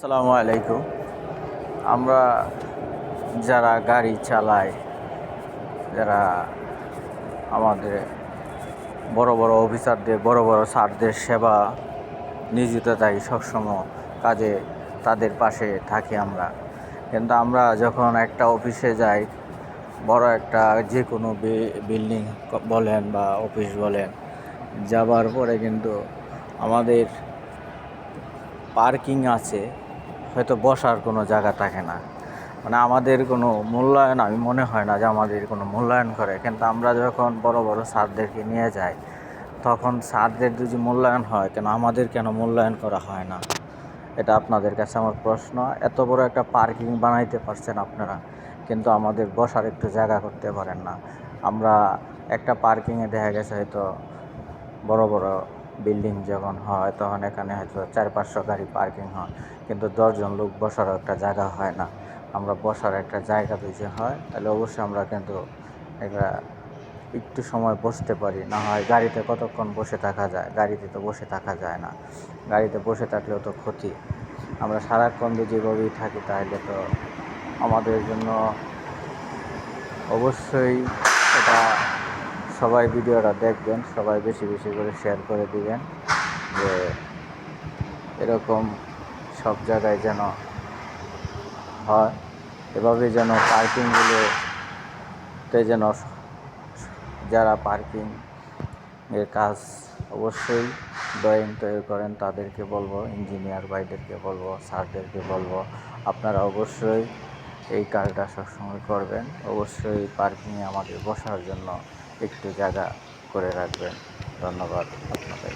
আসসালামু আলাইকুম। আমরা যারা গাড়ি চালাই, যারা আমাদের বড় বড় অফিসারদের, বড় বড় স্যারদের সেবা নিয়োজিত থাকি, সবসময় কাজে তাদের পাশে থাকি আমরা। কিন্তু আমরা যখন একটা অফিসে যাই, বড় একটা যে কোনো বিল্ডিং বলেন বা অফিস বলেন, যাবার পরে কিন্তু আমাদের পার্কিং আছে, হয়তো বসার কোনো জায়গা থাকে না। মানে আমাদের কোনো মূল্যায়ন, আমি মনে হয় না যে আমাদের কোনো মূল্যায়ন করে। কিন্তু আমরা যখন বড় বড় স্যারদেরকে নিয়ে যাই, তখন স্যারদের যদি মূল্যায়ন হয়, কেন আমাদের কেন মূল্যায়ন করা হয় না? এটা আপনাদের কাছে আমার প্রশ্ন। এত বড় একটা পার্কিং বানাইতে পারছেন আপনারা, কিন্তু আমাদের বসার একটু জায়গা করতে পারেন না। আমরা একটা পার্কিংয়ে দেখা গেছে হয়তো বড় বড় বিল্ডিং যখন হয়, তখন এখানে হয়তো 400-500 গাড়ি পার্কিং হয়, কিন্তু 10জন লোক বসারও একটা জায়গা হয় না। আমরা বসার একটা জায়গা যদি হয়, তাহলে অবশ্যই আমরা কিন্তু একটা একটু সময় বসতে পারি। না হয় গাড়িতে কতক্ষণ বসে থাকা যায়? গাড়িতে তো বসে থাকা যায় না। গাড়িতে বসে থাকলেও তো ক্ষতি। আমরা সারাক্ষণ যদি যেভাবেই থাকি, তাহলে তো আমাদের জন্য অবশ্যই এটা, সবাই ভিডিওটা দেখবেন, সবাই বেশি বেশি করে শেয়ার করে দিবেন, যে এরকম সব জায়গায় যেন হয়। এভাবে যেন পার্কিংগুলোতে যেন যারা পার্কিং এর কাজ অবশ্যই ড্রয়িং তৈরি করেন, তাদেরকে বলবো, ইঞ্জিনিয়ার ভাইদেরকে বলবো, স্যারদেরকে বলবো, আপনারা অবশ্যই এই কাজটা সবসময় করবেন। অবশ্যই পার্কিংয়ে আমাদের বসার জন্য একটু জায়গা করে রাখবেন। ধন্যবাদ আপনাদের।